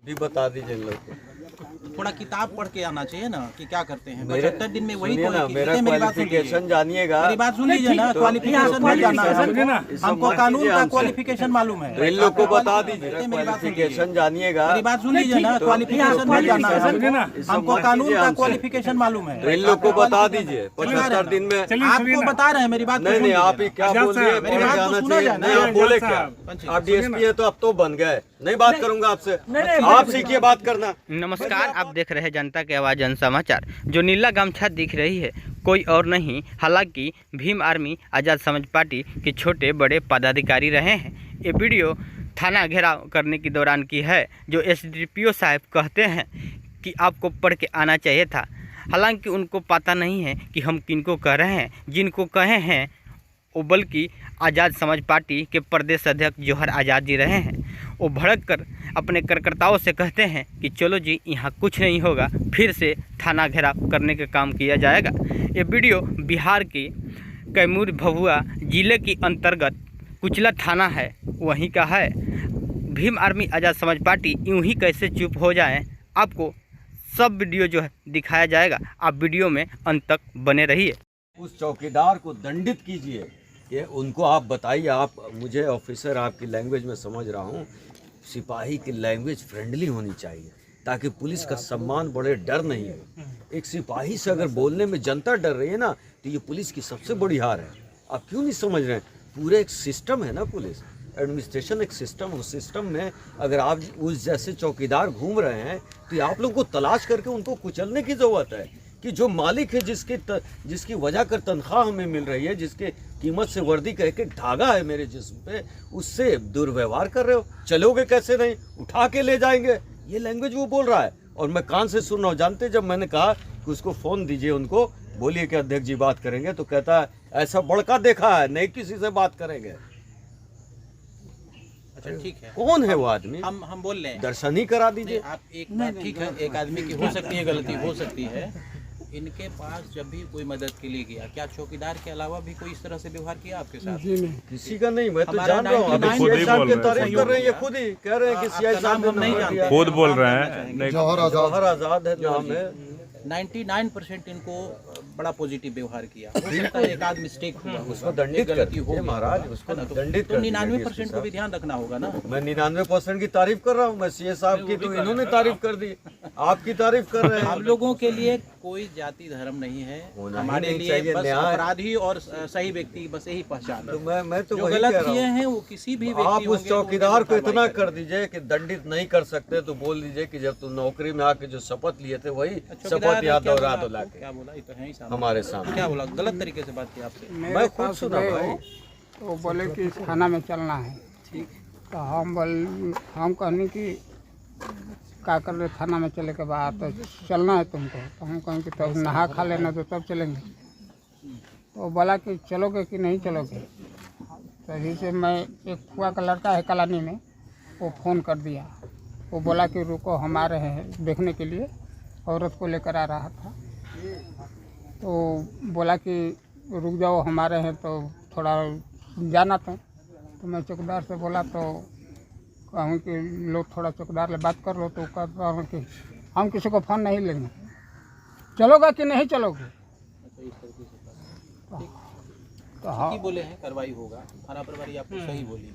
भी बता दीजिए इन लोग को। थोड़ा किताब पढ़ के आना चाहिए ना कि क्या करते हैं 75 दिन में वही सुनिए ना, मेरा क्वालिफिकेशन जानिएगा। मेरी बात सुन लीजिए ना, क्वालिफिकेशन नहीं जानना है हमको, कानून का क्वालिफिकेशन मालूम है। तो इन लोग को बता दीजिए क्वालिफिकेशन जानिएगा। मेरी बात सुन लीजिए ना, क्वालिफिकेशन नहीं जानना है हमको, कानून का क्वालिफिकेशन मालूम है। तो इन लोग को बता दीजिए 75 दिन में। आपको बता रहे हैं, मेरी बात नहीं, आप ही क्या बोल रहे हैं, मेरी बात जाना सुना चाहिए। जाए नहीं, आप बोले क्या? आप डीएसपी है तो अब तो बन गए। नहीं बात करूंगा आपसे, आप सीखिए बात करना। नमस्कार, आप देख रहे हैं जनता की आवाज़ जन समाचार। जो नीला गमछा दिख रही है कोई और नहीं, हालांकि भीम आर्मी आज़ाद समाज पार्टी के छोटे बड़े पदाधिकारी रहे हैं। ये वीडियो थाना घेराव करने के दौरान की है, जो एसडीपीओ साहब कहते हैं कि आपको पढ़ के आना चाहिए था। हालांकि उनको पता नहीं है कि हम किनको कह रहे हैं। जिनको कहे हैं वो बल्कि आज़ाद समाज पार्टी के प्रदेश अध्यक्ष जौहर आज़ाद जी रहे हैं। वो भड़क कर अपने कार्यकर्ताओं से कहते हैं कि चलो जी, यहाँ कुछ नहीं होगा, फिर से थाना घेराव करने का काम किया जाएगा। ये वीडियो बिहार के कैमूर भभुआ जिले के अंतर्गत कुचला थाना है, वहीं का है। भीम आर्मी आज़ाद समाज पार्टी यूँ ही कैसे चुप हो जाए, आपको सब वीडियो जो है दिखाया जाएगा। आप वीडियो में अंत तक बने रहिए। उस चौकीदार को दंडित कीजिए, ये उनको आप बताइए। आप मुझे ऑफिसर आपकी लैंग्वेज में समझ रहा हूँ, सिपाही की लैंग्वेज फ्रेंडली होनी चाहिए ताकि पुलिस का सम्मान बढ़े, डर नहीं हो। एक सिपाही से अगर बोलने में जनता डर रही है ना, तो ये पुलिस की सबसे बड़ी हार है। आप क्यों नहीं समझ रहे हैं? पूरे एक सिस्टम है ना, पुलिस एडमिनिस्ट्रेशन एक सिस्टम, उस सिस्टम में अगर आप उस जैसे चौकीदार घूम रहे हैं तो आप लोगों को तलाश करके उनको कुचलने की ज़रूरत है। कि जो मालिक है, जिसकी वजह कर तनख्वाह हमें मिल रही है, जिसके कीमत से वर्दी का एक धागा है मेरे जिस्म पे, उससे दुर्व्यवहार कर रहे हो। चलोगे कैसे? नहीं, उठा के ले जाएंगे। ये लैंग्वेज वो बोल रहा है और मैं कान से सुन रहा हूँ। जानते, जब मैंने कहा कि उसको फ़ोन दीजिए, उनको बोलिए कि अध्यक्ष जी बात करेंगे, तो कहता है ऐसा बड़का देखा है नहीं, किसी से बात करेंगे। अच्छा ठीक है, कौन है वो आदमी? हम बोल रहे हैं, दर्शन ही करा दीजिए। आप एक बात ठीक है, एक आदमी की हो सकती है गलती, हो सकती है। इनके पास जब भी कोई मदद के लिए गया, क्या चौकीदार के अलावा भी कोई इस तरह से व्यवहार किया आपके साथ? किसी का नहीं, मैं तो जान रहा हूँ। अभी सीआई साहब की तारीफ कर रहे हैं, ये खुद ही कह रहे हैं कि सीआई साहब हम नहीं जानते, खुद बोल रहे हैं। जौहर आजाद है नाम है। 99% इनको बड़ा पॉजिटिव व्यवहार किया। हो सकता है एक आध मिस्टेक हुआ, उसको दंडित गलती हो महाराज, उसको दंडित तो 99% को भी ध्यान रखना होगा ना। मैं 99% की तारीफ कर रहा हूँ। मैं सीए साहब की तो इन्होंने तारीफ कर दी, आपकी तारीफ कर रहे हैं। हम लोगों के लिए कोई जाति धर्म नहीं है, हमारे लिए बस अपराधी और सही व्यक्ति बस यही पहचान। तो मैं तो जो गलत किए हैं वो किसी भी व्यक्ति, आप उस चौकीदार को इतना कर दीजिए कि दंडित नहीं कर सकते तो बोल दीजिए कि जब तुम नौकरी में आके जो शपथ लिए थे वही शपथ याद दोहरा दो लाके। क्या बोला? ये तो है ही सामने हमारे सामने क्या बोला? गलत तरीके से बात की आपसे। मैं खुद सुना भाई। तो बोले कि थाना में चलना है। ठीक, तो हम कहने कि क्या कर रहे, थाना में चले के बाद तो चलना है तुमको। तो हम कहें कि तब नहा खा लेना तो तब चलेंगे। तो बोला कि चलोगे कि नहीं चलोगे। तभी से मैं, एक फुआ का लड़का है कलानी में, वो फ़ोन कर दिया। वो बोला कि रुको, हम आ रहे हैं देखने के लिए, औरत को लेकर आ रहा था। तो बोला कि रुक जाओ, हमारे हैं तो थोड़ा जाना था। तो मैं चौकीदार से बोला, तो कहूँ कि लोग थोड़ा चौकीदार से बात कर लो। तो कहता हूँ कि हम किसी को फ़ोन नहीं लेंगे, चलोगे कि नहीं चलोगे। तो हाँ बोले हैं कार्रवाई होगा, थाना प्रभारी आपको सही बोली,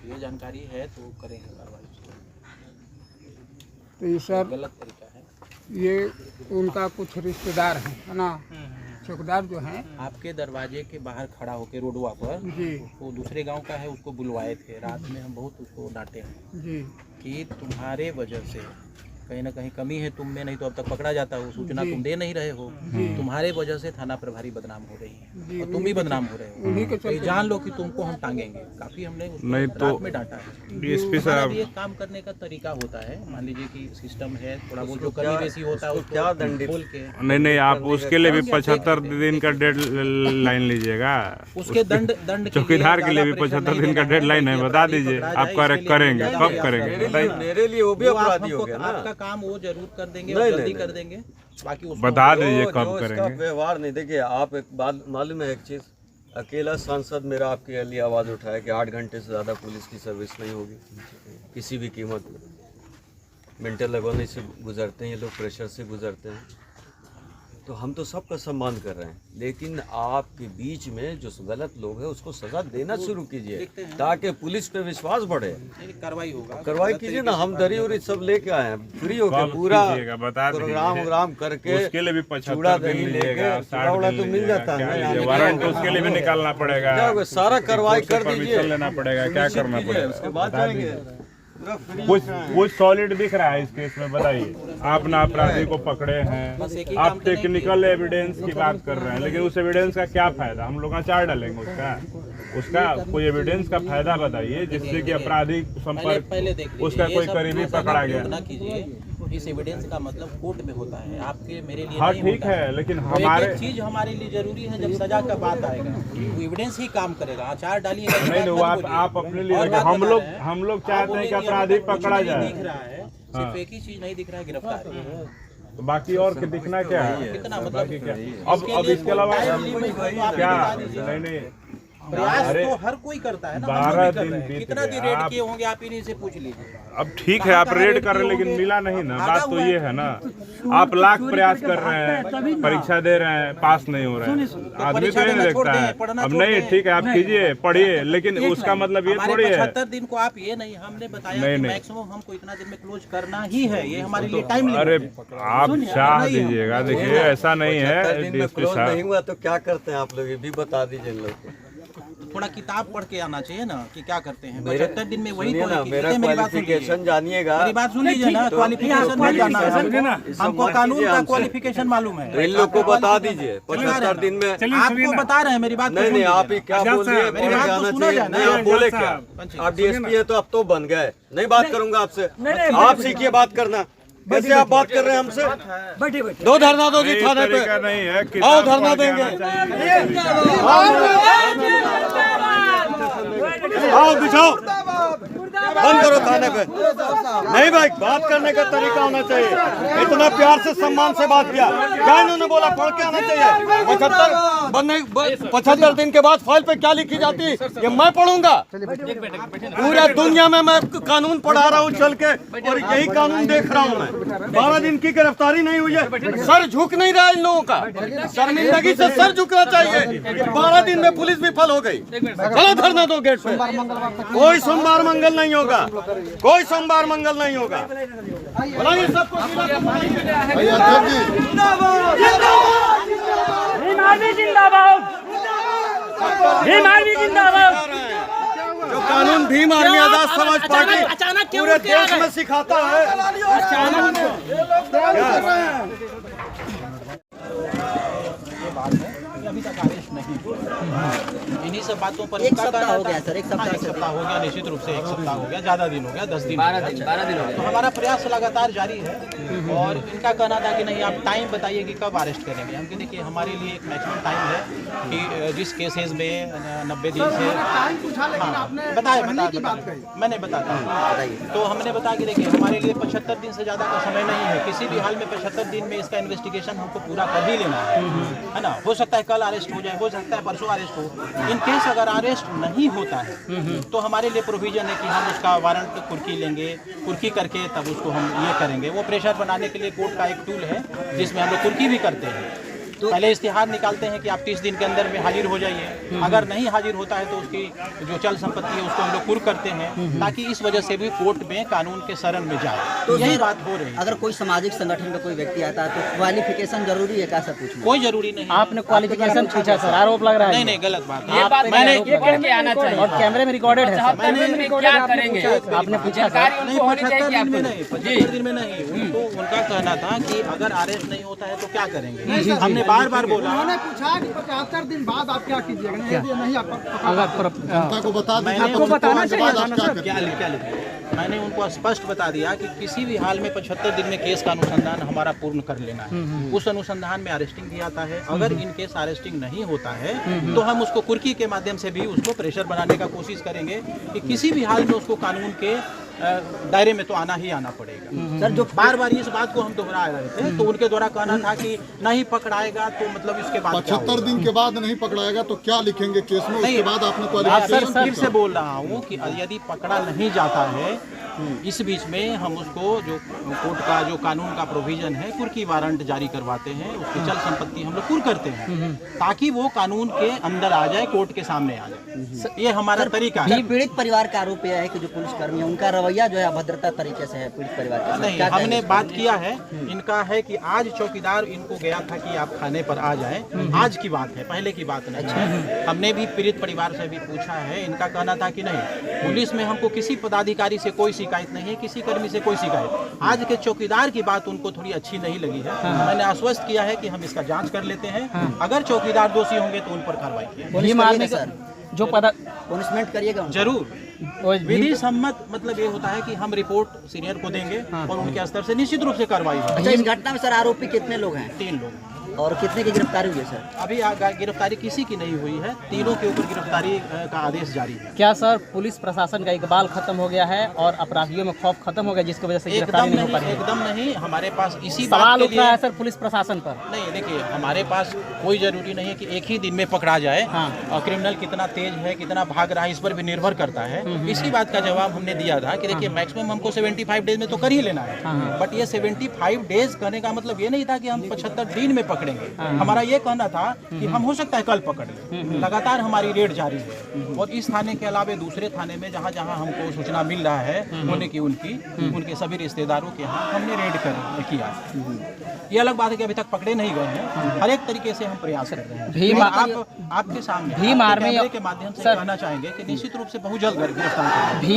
ये जानकारी है तो करेंगे कार्रवाई। तो ये सर गलत तरीका है। ये उनका कुछ रिश्तेदार हैं, है ना, चौकीदार जो हैं। आपके दरवाजे के बाहर खड़ा होकर रोडवा पर जी वो दूसरे गांव का है, उसको बुलवाए थे रात में। हम बहुत उसको डांटे हैं जी कि तुम्हारे वजह से कहीं ना कहीं कमी है तुम में, नहीं तो अब तक पकड़ा जाता हो। सूचना तुम दे नहीं रहे हो, तुम्हारे वजह से थाना प्रभारी बदनाम हो रही है और तुम भी बदनाम हो रहे हो। उन्हीं के तो जान लो कि तुमको हम टांगेंगे। काफी हमने नहीं तो रात में डांटा है। डीएसपी हमारा साहब भी एक काम करने का तरीका होता है। मान लीजिए कि सिस्टम है, थोड़ा बहुत जो कमी बेसी होता है उसको क्या दंडित बोल के। नहीं, आप उसके लिए भी 75 दिन का डेड लाइन लीजिएगा। उसके दंड चौकीदार के लिए भी 75 दिन का डेडलाइन है, बता दीजिए। आप करेंगे, कब करेंगे बताइए। मेरे लिए वो भी अपराधी हो गया ना। आपका काम वो जरूर कर देंगे, नहीं, जल्दी नहीं, कर देंगे। बाकी उसको बता दीजिए कब जो इसका करेंगे। व्यवहार नहीं। देखिए, आप एक बात मालूम है, एक चीज़, अकेला सांसद मेरा आपके लिए आवाज़ उठाया कि 8 घंटे से ज़्यादा पुलिस की सर्विस नहीं होगी किसी भी कीमत में। मेंटल एगोनी से गुजरते हैं, ये लोग प्रेशर से गुजरते हैं। तो हम तो सबका सम्मान कर रहे हैं, लेकिन आपके बीच में जो गलत लोग हैं उसको सजा देना शुरू कीजिए ताकि पुलिस पे विश्वास बढ़े। कार्रवाई होगा, कार्रवाई कीजिए ना, हम दरी उरी सब लेके आए हैं, फ्री होके पूरा बता प्रोग्राम करके उसके लिए भी चूड़ा 75 दिन दही लीजिएगा, लेके चूड़ा तो मिल जाता है, वारंट उसके लिए भी निकालना पड़ेगा, क्या होगा, सारा कार्रवाई कर परमिशन दीजिए, लेना पड़ेगा, क्या करना पड़ेगा, उसके बाद जाएंगे। कुछ सॉलिड दिख रहा है इस केस में, बताइए। आप ना अपराधी को पकड़े हैं, आप टेक्निकल एविडेंस की बात कर रहे हैं, लेकिन उस एविडेंस का क्या फायदा? हम लोग अचार डालेंगे उसका कोई एविडेंस का फायदा बताइए जिससे कि अपराधी संपर्क उसका कोई करीबी पकड़ा गया। इस एविडेंस का मतलब कोर्ट में होता है, आपके मेरे लिए हाँ नहीं ठीक होता है, लेकिन तो हमारे एक चीज हमारे लिए जरूरी है, जब सजा का बात आएगा वो एविडेंस ही काम करेगा, आचार डालिएगा नहीं वो आप अपने लिए हम लोग चाहते हैं कि अपराधी पकड़ा जाए। दिख रहा है, सिर्फ एक ही चीज नहीं दिख रहा है, गिरफ्तारी। तो बाकी और दिखना क्या है? कितना मतलब क्या अब इसके अलावा क्या? नहीं प्रयास तो हर कोई करता है ना, 12 दिन बीत कितना दिन रेड किए होंगे आप इन्हीं से पूछ लीजिए। अब ठीक है आप रेड कर रहे हैं लेकिन मिला नहीं ना, बात तो ये है ना, आप लाख प्रयास कर रहे हैं, परीक्षा दे रहे हैं, पास नहीं हो रहे हैं, आदमी तो नहीं देखता है। अब नहीं ठीक है आप कीजिए, पढ़िए, लेकिन उसका मतलब ये थोड़ी है 75 दिन को आप ये नहीं, हमने बताया कि मैक्सिमम हमको इतना दिन में क्लोज करना ही है, ये हमारे लिए टाइम लिमिट। अरे आप चाह दीजिएगा, देखिए ऐसा नहीं है डीएसपी साहब। नहीं हुआ तो क्या करते हैं आप लोग, ये भी बता दीजिए इन लोग को। थोड़ा किताब पढ़ के आना चाहिए ना कि क्या करते हैं। 75 दिन में वही सुनिए ना, तो मेरा क्वालिफिकेशन जानिएगा, मेरी बात सुन लीजिए ना, क्वालिफिकेशन नहीं जानना है, हमको कानून का क्वालिफिकेशन मालूम है। तो इन लोग को बता दीजिए 75 दिन में। आपको बता रहे हैं, मेरी बात नहीं नहीं, आप ही क्या बोल रहे हैं, मेरी बात तो सुना जाए नहीं आप बोले क्या, आप डीएसपी है तो अब तो बन गए, नहीं बात करूंगा आपसे, आप सीखिए बात करना। कैसे आप बात कर रहे हैं हमसे? दो धरना दो जी थाने पे, नहीं है, आओ धरना देंगे, आओ बिछाओ, बंद करो थाने पे। नहीं भाई, बात करने का तरीका होना चाहिए, इतना प्यार से सम्मान से बात किया, क्या इन्होंने बोला पढ़ के आना चाहिए। 75 दिन के बाद फाइल पे क्या लिखी जाती है ये मैं पढ़ूंगा। पूरा दुनिया में मैं कानून पढ़ा रहा हूँ चल के, और यही कानून देख रहा हूँ मैं। 12 दिन की गिरफ्तारी नहीं हुई है, सर झुक नहीं रहा इन लोगों का, शर्मिंदगी से सर झुकना चाहिए। 12 दिन में पुलिस विफल हो गई, चलो धरना दो गेट पे। कोई सोमवार मंगल नहीं होगा, कोई सोमवार मंगल नहीं होगा। बुलाइए सबको, जो कानून भीम आर्मी आजाद समाज पार्टी पूरे देश में सिखाता है। अभी तक अरेस्ट नहीं हुआ, इन्हीं सब बातों पर एक सप्ताह हो गया सर, एक सप्ताह हो गया, निश्चित रूप से एक सप्ताह हो गया, ज्यादा दिन हो गया, 10 दिन 12 दिन हो गया। तो हमारा प्रयास लगातार जारी है, और इनका कहना था कि नहीं आप टाइम बताइए कि कब अरेस्ट करेंगे। हम देखिए हमारे लिए एक मैक्सिमम टाइम है कि जिस केसेस में 90 दिन से मैंने बताया, तो हमने बताया कि देखिए हमारे लिए 75 दिन से ज़्यादा का समय नहीं है, किसी भी हाल में 75 दिन में इसका इन्वेस्टिगेशन हमको पूरा कर ही लेना है ना। हो सकता है कल अरेस्ट हो जाए, हो सकता है परसों अरेस्ट हो। इन केस अगर अरेस्ट नहीं होता है तो हमारे लिए प्रोविजन है कि हम उसका वारंट कुर्की लेंगे, कुर्की करके तब उसको हम ये करेंगे। वो प्रेशर बनाने के लिए कोर्ट का एक टूल है जिसमें हम लोग कुर्की भी करते हैं। तो पहले इश्तिहार निकालते हैं कि आप 30 दिन के अंदर में हाजिर हो जाइए, अगर नहीं हाजिर होता है तो उसकी जो चल संपत्ति है उसको हम लोग कुर्क करते हैं, ताकि इस वजह से भी कोर्ट में कानून के शरण में जाए। तो यही बात हो रही है। अगर कोई सामाजिक संगठन में कोई व्यक्ति आता है तो क्वालिफिकेशन जरूरी है क्या सर? पूछना कोई जरूरी नहीं। आपने क्वालिफिकेशन पूछा सर, आरोप लग रहा है। नहीं गलत बात है, मैंने आना चाहिए और कैमरे में रिकॉर्डेड है। क्या करेंगे आपने पूछा नहीं, 75 दिन में नहीं, 75 दिन में नहीं। उनको उनका कहना था कि अगर अरेस्ट नहीं होता है तो क्या करेंगे। हमने बार बार बोला, उन्होंने पूछा कि 75 दिन बाद आप क्या कीजिएगा, नहीं आप जनता को बता दीजिए क्या लिखे। मैंने उनको स्पष्ट बता दिया कि किसी भी हाल में 75 दिन में केस का अनुसंधान हमारा पूर्ण कर लेना है। उस अनुसंधान में अरेस्टिंग भी आता है, अगर इन केस अरेस्टिंग नहीं होता है तो हम उसको कुर्की के माध्यम से भी उसको प्रेशर बनाने का कोशिश करेंगे कि किसी भी हाल में उसको कानून के दायरे में तो आना ही आना पड़ेगा। सर जो बार बार इस बात को हम दोहरा रहे थे, तो उनके द्वारा कहना था कि नहीं पकड़ाएगा तो मतलब इसके बाद 75 दिन के बाद नहीं पकड़ाएगा तो क्या लिखेंगे केस में, उसके बाद आपने फिर से बोल रहा हूँ कि यदि पकड़ा नहीं जाता है इस बीच में हम उसको जो कोर्ट का जो कानून का प्रोविजन है कुर्की वारंट जारी करवाते हैं, उसकी चल संपत्ति हम लोग कुर्क करते हैं ताकि वो कानून के अंदर आ जाए, कोर्ट के सामने आ जाए। ये हमारा तरीका है। पीड़ित परिवार का आरोप यह है कि जो पुलिसकर्मी है उनका रवैया जो है अभद्रता तरीके से है पीड़ित परिवार के साथ। नहीं, क्या हमने कहेंगे? बात किया है, इनका है कि आज चौकीदार इनको गया था कि आप खाने पर आ जाएं, आज की बात है, पहले की बात नहीं है। हमने भी पीड़ित परिवार से भी पूछा है, इनका कहना था कि नहीं, पुलिस में हमको किसी पदाधिकारी से कोई शिकायत नहीं है, किसी कर्मी से कोई शिकायत। आज के चौकीदार की बात उनको थोड़ी अच्छी नहीं लगी है। मैंने आश्वस्त किया है कि हम इसका जांच कर लेते हैं, अगर चौकीदार दोषी होंगे तो उन पर कार्रवाई की जाएगी। पुलिस करिएगा सर, जो पता पनिशमेंट करिएगा उनको। जरूर विधि सम्मत मतलब ये होता है कि हम रिपोर्ट सीनियर को देंगे और उनके स्तर से निश्चित रूप से कार्रवाई होगी। अच्छा, इस घटना में सर आरोपी कितने लोग हैं 3 लोग और कितने की गिरफ्तारी हुई है सर? अभी गिरफ्तारी किसी की नहीं हुई है, तीनों के ऊपर गिरफ्तारी का आदेश जारी है। क्या सर पुलिस प्रशासन का इकबाल खत्म हो गया है और अपराधियों में खौफ खत्म हो गया जिसकी वजह से गिरफ्तारी नहीं हो पा रही है? एकदम नहीं। हमारे पास इसी सवाल बात उठ के रहा लिए है सर पुलिस प्रशासन पर। नहीं, देखिए हमारे पास कोई जरूरी नहीं है कि एक ही दिन में पकड़ा जाए। और क्रिमिनल कितना तेज है, कितना भाग रहा है, इस पर भी निर्भर करता है। इसी बात का जवाब हमने दिया था कि देखिए मैक्सिमम हमको 75 डेज में तो कर ही लेना है, बट ये 75 डेज करने का मतलब ये नहीं था कि हम 75 दिन में पकड़ेंगे। हमारा ये कहना था कि हम हो सकता है कल पकड़ लें। लगातार हमारी रेड जारी है और इस थाने के अलावा दूसरे थाने में जहाँ जहाँ हमको सूचना मिल रहा है होने की उनके सभी रिश्तेदारों के यहाँ हमने रेड किया। ये अलग बात है कि अभी तक पकड़े नहीं गए हैं, हर एक तरीके से हम प्रयास कर रहे हैं। आपके सामने भीम आर्मी के माध्यम से कहना चाहेंगे कि निश्चित रूप से बहुत जल्द गिरफ्तार करेंगे।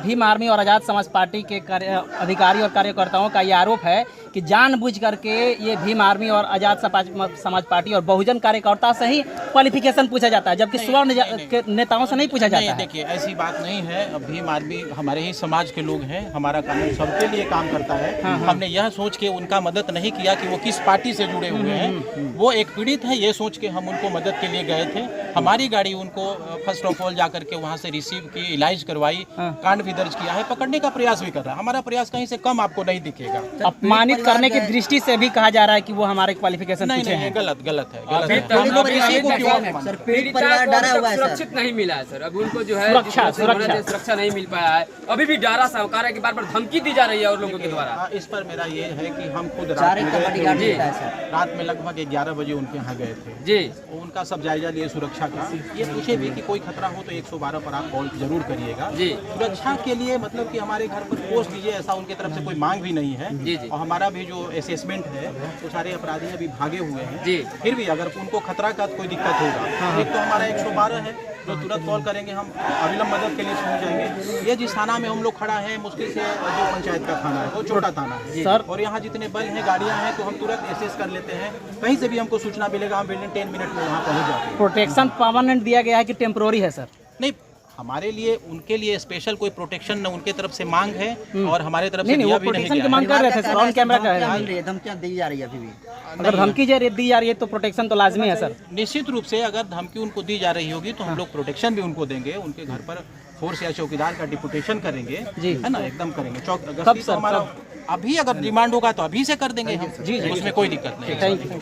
भीम आर्मी और आजाद समाज पार्टी के अधिकारी और कार्यकर्ताओं का ये आरोप है कि जानबूझ करके ये भीम आर्मी और आजाद समाज पार्टी और बहुजन कार्यकर्ता से ही क्वालिफिकेशन पूछा जाता है, जबकि स्वर्ण के नेताओं से नहीं पूछा जाता है। देखिए ऐसी बात नहीं है, भीम आर्मी हमारे ही समाज के लोग हैं, हमारा कानून सबके लिए काम करता है। हमने यह सोच के उनका मदद नहीं किया कि वो किस पार्टी से जुड़े हुए हैं। वो एक पीड़ित है, ये सोच के हम उनको मदद के लिए गए थे। हमारी गाड़ी उनको फर्स्ट ऑफ ऑल जाकर के वहाँ से रिसीव की, इलाज करवाई, कांड भी दर्ज किया है, पकड़ने का प्रयास भी कर रहा है। हमारा प्रयास कहीं से कम आपको नहीं दिखेगा। अपमानित करने की दृष्टि से भी कहा जा रहा है कि वो हमारे क्वालिफिकेशन नहीं, पूछे हैं। गलत है। हम लोग किसी को क्यों सर पीड़ित परिवार डरा हुआ है सर? सुरक्षित नहीं मिला है सर, अभी उनको जो है सुरक्षा नहीं मिल पाया है। अभी भी डरा साहूकार है कि बार-बार धमकी दी जा रही है और लोगों के द्वारा। इस पर मेरा ये है कि हम खुद रात में लगभग 11 बजे उनके यहाँ गए थे जी, उनका सब जायजा लिए सुरक्षा का। ये पूछे भी कि कोई खतरा हो तो 112 पर आप कॉल जरूर करिएगा जी। सुरक्षा के लिए मतलब कि हमारे घर पर पोस्ट दीजिए, ऐसा उनकी तरफ से कोई मांग भी नहीं है। जी जी। और हमारा भी जो असेसमेंट है तो सारे अपराधी अभी भागे हुए हैं जी। फिर भी अगर उनको खतरा का कोई दिक्कत होगा, एक तो हमारा 112 है जो तुरंत कॉल करेंगे, हम अविलंब मदद के लिए पहुँच जाएंगे। ये जिस थाना में हम लोग खड़ा है मुश्किल से जो पंचायत का थाना है वो छोटा थाना है सर, और यहाँ जितने बल हैं, गाड़ियाँ हैं, तो हम तुरंत एसेस कर लेते हैं। कहीं से भी हमको सूचना मिलेगा, हम विदिन 10 मिनट में वहाँ पहुँच जाते हैं। प्रोटेक्शन परमानेंट दिया गया है कि टेम्पोररी है सर? नहीं, हमारे लिए उनके लिए स्पेशल कोई प्रोटेक्शन न उनके तरफ से मांग है और हमारे तरफ से दिया भी नहीं गया है। मांग कर रहे थे सर, ऑन कैमरा कर रहे हैं। धमकियां दी जा रही है अभी भी? अगर धमकी दी जा रही है तो प्रोटेक्शन तो लाजमी है सर। निश्चित रूप से अगर धमकी उनको दी जा रही होगी तो हम लोग प्रोटेक्शन भी उनको देंगे, उनके घर पर फोर्स या चौकीदार का डिपुटेशन करेंगे, है ना, एकदम करेंगे। कब सर? हमारा अभी अगर डिमांड होगा तो अभी से कर देंगे हम, उसमें कोई दिक्कत नहीं। Thank you.